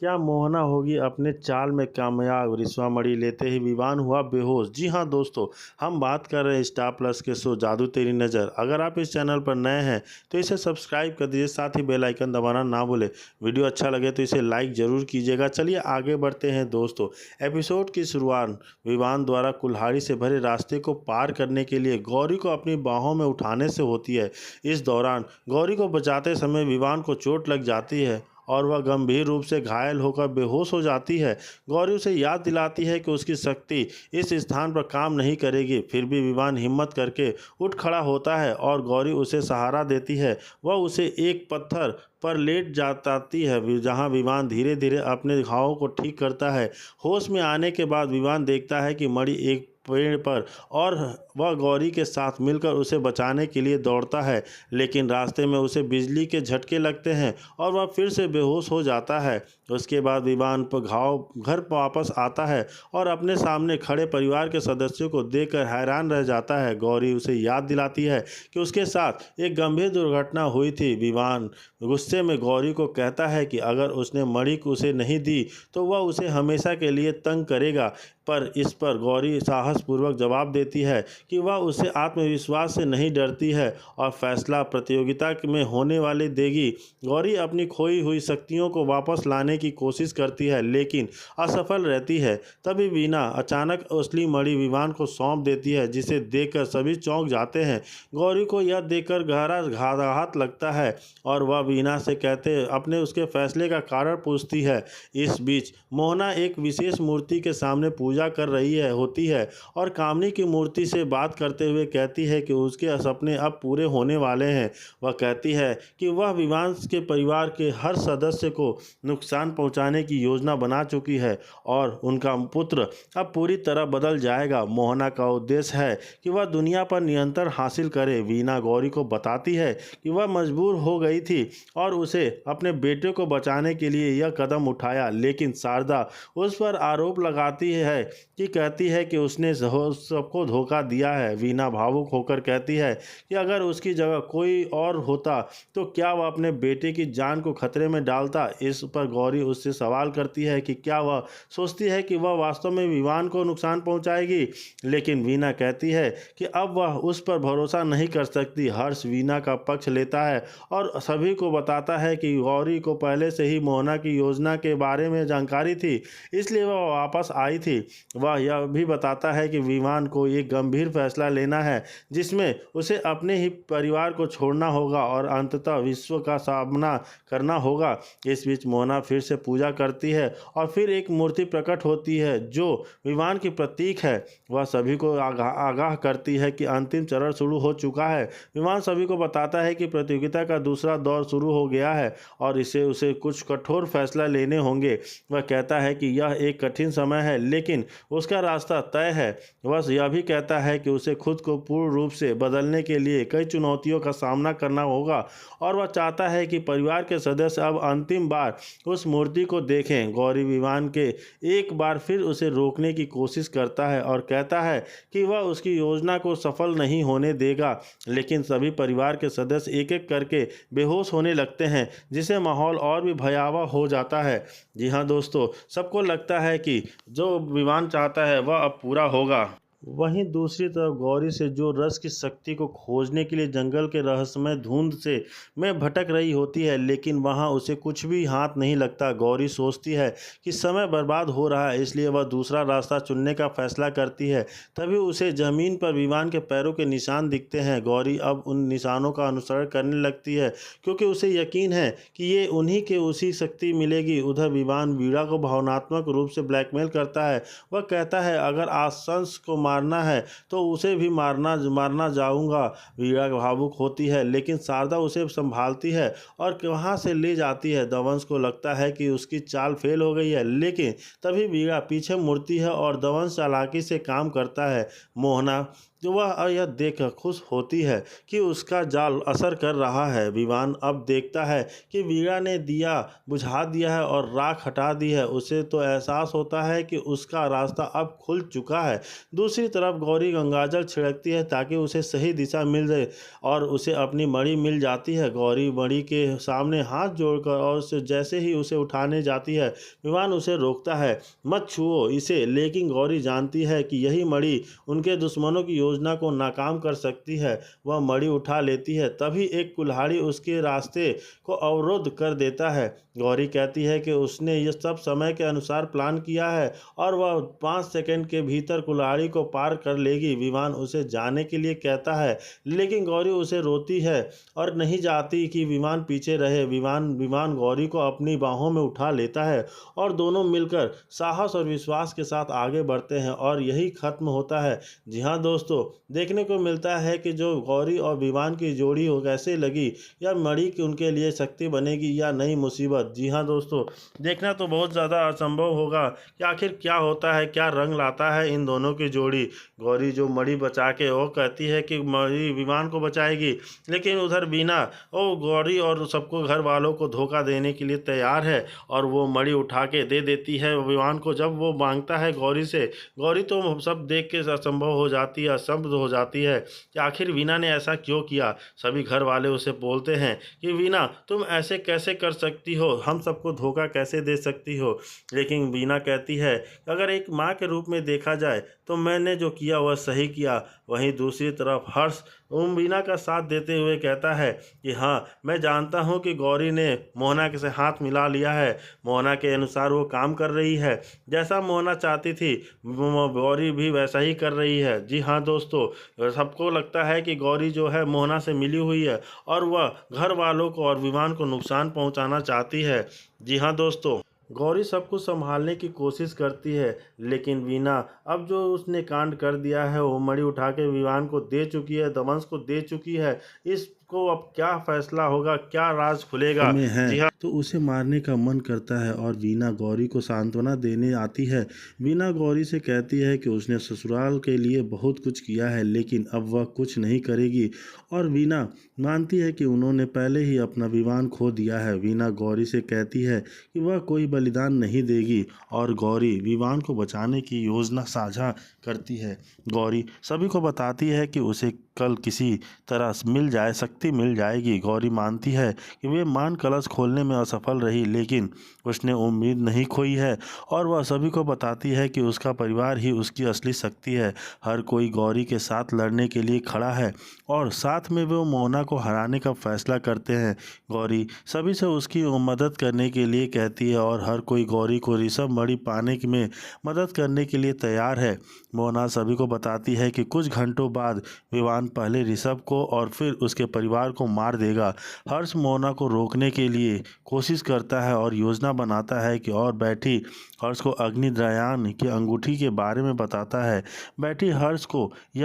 क्या मोहना होगी अपने चाल में कामयाब? रिश्वा मणि लेते ही विवान हुआ बेहोश। जी हाँ दोस्तों, हम बात कर रहे हैं स्टार प्लस के शो जादू तेरी नज़र। अगर आप इस चैनल पर नए हैं तो इसे सब्सक्राइब कर दीजिए, साथ ही बेल आइकन दबाना ना भूलें। वीडियो अच्छा लगे तो इसे लाइक ज़रूर कीजिएगा। चलिए आगे बढ़ते हैं दोस्तों। एपिसोड की शुरुआत विवान द्वारा कुल्हाड़ी से भरे रास्ते को पार करने के लिए गौरी को अपनी बाहों में उठाने से होती है। इस दौरान गौरी को बचाते समय विवान को चोट लग जाती है और वह गंभीर रूप से घायल होकर बेहोश हो जाती है। गौरी उसे याद दिलाती है कि उसकी शक्ति इस स्थान पर काम नहीं करेगी। फिर भी विवान हिम्मत करके उठ खड़ा होता है और गौरी उसे सहारा देती है। वह उसे एक पत्थर पर लेट जाती है जहां विवान धीरे धीरे अपने घावों को ठीक करता है। होश में आने के बाद विवान देखता है कि मणि एक पेड़ पर और वह गौरी के साथ मिलकर उसे बचाने के लिए दौड़ता है, लेकिन रास्ते में उसे बिजली के झटके लगते हैं और वह फिर से बेहोश हो जाता है। उसके बाद विवान पर घाव घर वापस आता है और अपने सामने खड़े परिवार के सदस्यों को देखकर हैरान रह जाता है। गौरी उसे याद दिलाती है कि उसके साथ एक गंभीर दुर्घटना हुई थी। विवान गुस्से में गौरी को कहता है कि अगर उसने मणि उसे नहीं दी तो वह उसे हमेशा के लिए तंग करेगा, पर इस पर गौरी साहसपूर्वक जवाब देती है कि वह उसे आत्मविश्वास से नहीं डरती है और फैसला प्रतियोगिता में होने वाले देगी। गौरी अपनी खोई हुई शक्तियों को वापस लाने की कोशिश करती है लेकिन असफल रहती है। तभी वीना अचानक असली मणि विवान को सौंप देती है, जिसे देखकर सभी चौंक जाते हैं। गौरी को यह देखकर गहरा आघात लगता है और वह वीना से अपने उसके फैसले का कारण पूछती है। इस बीच मोहना एक विशेष मूर्ति के सामने पूजा कर रही होती है और कामनी की मूर्ति से बात करते हुए कहती है कि उसके सपने अब पूरे होने वाले हैं। वह कहती है कि वह विवान के परिवार के हर सदस्य को नुकसान पहुंचाने की योजना बना चुकी है और उनका पुत्र अब पूरी तरह बदल जाएगा। मोहना का उद्देश्य है कि वह दुनिया पर नियंत्रण हासिल करे। वीना गौरी को बताती है कि वह मजबूर हो गई थी और उसे अपने बेटे को बचाने के लिए यह कदम उठाया, लेकिन शारदा उस पर आरोप लगाती है कि कहती है कि उसने सबको धोखा दिया है। वीना भावुक होकर कहती है कि अगर उसकी जगह कोई और होता तो क्या वह अपने बेटे की जान को खतरे में डालता। इस पर गौरी उससे सवाल करती है कि क्या वह सोचती है कि वह वास्तव में विवान को नुकसान पहुंचाएगी, लेकिन वीना कहती है कि अब वह उस पर भरोसा नहीं कर सकती। हर्ष वीना का पक्ष लेता है और सभी को बताता है कि गौरी को पहले से ही मोहना की योजना के बारे में जानकारी थी, इसलिए वह वापस आई थी। वह यह भी बताता है कि विवान को एक गंभीर फैसला लेना है, जिसमें उसे अपने ही परिवार को छोड़ना होगा और अंततः विश्व का सामना करना होगा। इस बीच मोहना फिर से पूजा करती है और फिर एक मूर्ति प्रकट होती है जो विवान की प्रतीक है। वह सभी को आगाह करती है कि अंतिम चरण शुरू हो चुका है। विवान सभी को बताता है कि प्रतियोगिता का दूसरा दौर शुरू हो गया है और उसे कुछ कठोर फैसला लेने होंगे। वह कहता है कि यह एक कठिन समय है लेकिन उसका रास्ता तय है। वह यह भी कहता है कि उसे खुद को पूर्ण रूप से बदलने के लिए कई चुनौतियों का सामना करना होगा और वह चाहता है कि परिवार के सदस्य अब अंतिम बार उस मूर्ति को देखें। गौरी विवान के एक बार फिर उसे रोकने की कोशिश करता है और कहता है कि वह उसकी योजना को सफल नहीं होने देगा, लेकिन सभी परिवार के सदस्य एक एक करके बेहोश होने लगते हैं, जिससे माहौल और भी भयावह हो जाता है। जी हाँ दोस्तों, सबको लगता है कि जो विवान चाहता है वह अब पूरा होगा। वहीं दूसरी तरफ गौरी से जो रस की शक्ति को खोजने के लिए जंगल के रहस्यमय धुंध से में भटक रही होती है, लेकिन वहां उसे कुछ भी हाथ नहीं लगता। गौरी सोचती है कि समय बर्बाद हो रहा है, इसलिए वह दूसरा रास्ता चुनने का फैसला करती है। तभी उसे जमीन पर विवान के पैरों के निशान दिखते हैं। गौरी अब उन निशानों का अनुसरण करने लगती है क्योंकि उसे यकीन है कि ये उन्हीं के उसी शक्ति मिलेगी। उधर विवान वीणा को भावनात्मक रूप से ब्लैकमेल करता है। वह कहता है अगर आशंस को मारना है तो उसे भी मारना जाऊंगा। वीणा भावुक होती है लेकिन शारदा उसे संभालती है और वहां से ले जाती है। दवंश को लगता है कि उसकी चाल फेल हो गई है, लेकिन तभी वीणा पीछे मुड़ती है और दवंश चालाकी से काम करता है। मोहना तो वह यह देखकर खुश होती है कि उसका जाल असर कर रहा है। विवान अब देखता है कि वीणा ने दिया बुझा दिया है और राख हटा दी है। उसे तो एहसास होता है कि उसका रास्ता अब खुल चुका है। दूसरी तरफ गौरी गंगाजल छिड़कती है ताकि उसे सही दिशा मिल जाए और उसे अपनी मणि मिल जाती है। गौरी मणि के सामने हाथ जोड़कर और उसे जैसे ही उसे उठाने जाती है, विवान उसे रोकता है, मत छुओ इसे। लेकिन गौरी जानती है कि यही मणि उनके दुश्मनों की योजना को नाकाम कर सकती है। वह मणि उठा लेती है, तभी एक कुल्हाड़ी उसके रास्ते को अवरुद्ध कर देता है। गौरी कहती है कि उसने यह सब समय के अनुसार प्लान किया है और वह 5 सेकंड के भीतर कुल्हाड़ी को पार कर लेगी। विवान उसे जाने के लिए कहता है, लेकिन गौरी उसे रोती है और नहीं चाहती कि विमान पीछे रहे। विमान गौरी को अपनी बाहों में उठा लेता है और दोनों मिलकर साहस और विश्वास के साथ आगे बढ़ते हैं और यही खत्म होता है। जी हाँ दोस्तों, देखने को मिलता है कि जो गौरी और विवान की जोड़ी हो कैसे लगी, या मणि की उनके लिए शक्ति बनेगी या नई मुसीबत। जी हाँ दोस्तों, देखना तो बहुत ज़्यादा असंभव होगा कि आखिर क्या होता है, क्या रंग लाता है इन दोनों की जोड़ी। गौरी जो मणि बचा के वो कहती है कि मणि विमान को बचाएगी, लेकिन उधर बीना वो गौरी और सबको घर वालों को धोखा देने के लिए तैयार है और वो मणि उठा के दे देती है विमान को। जब वो मांगता है गौरी से, गौरी तो सब देख के असंभव हो जाती है, अस्तब्ध हो जाती है कि आखिर वीना ने ऐसा क्यों किया। सभी घर वाले उसे बोलते हैं कि वीना तुम ऐसे कैसे कर सकती हो, हम सबको धोखा कैसे दे सकती हो। लेकिन वीना कहती है अगर एक माँ के रूप में देखा जाए तो मैंने जो किया वह सही किया। वहीं दूसरी तरफ हर्ष वीना का साथ देते हुए कहता है कि हाँ, मैं जानता हूँ कि गौरी ने मोहना के से हाथ मिला लिया है। मोहना के अनुसार वो काम कर रही है, जैसा मोहना चाहती थी गौरी भी वैसा ही कर रही है। जी हाँ दोस्तों, सबको लगता है कि गौरी जो है मोहना से मिली हुई है और वह घर वालों को और विमान को नुकसान पहुंचाना चाहती है। जी हाँ दोस्तों, गौरी सब कुछ संभालने की कोशिश करती है, लेकिन वीना अब जो उसने कांड कर दिया है, वो मणि उठा के विवान को दे चुकी है, दमन को दे चुकी है। इसको अब क्या फैसला होगा, क्या राज खुलेगा में है। जी हाँ, तो उसे मारने का मन करता है और वीना गौरी को सांत्वना देने आती है। वीना गौरी से कहती है कि उसने ससुराल के लिए बहुत कुछ किया है, लेकिन अब वह कुछ नहीं करेगी और वीना मानती है कि उन्होंने पहले ही अपना विमान खो दिया है। वीना गौरी से कहती है कि वह कोई बलिदान नहीं देगी और गौरी विवान को बचाने की योजना साझा करती है। गौरी सभी को बताती है कि उसे कल किसी तरह मिल जाए, शक्ति मिल जाएगी। गौरी मानती है कि वे मान कलश खोलने में असफल रही, लेकिन उसने उम्मीद नहीं खोई है और वह सभी को बताती है कि उसका परिवार ही उसकी असली शक्ति है। हर कोई गौरी के साथ लड़ने के लिए खड़ा है और साथ में वो मोहना को हराने का फैसला करते हैं। गौरी सभी से उसकी मदद करने के लिए कहती है और हर कोई गौरी को ऋषभ मणि पाने में मदद करने के लिए तैयार है। मोहना सभी को बताती है कि कुछ घंटों बाद विवान पहले ऋषभ को और फिर उसके परिवार को मार देगा। हर्ष मोहना को रोकने के लिए कोशिश करता है और योजना बनाता है कि और बैठी हर्ष को अग्निद्रयान की अंगूठी के बारे में बताता है। बैठी हर्ष को यह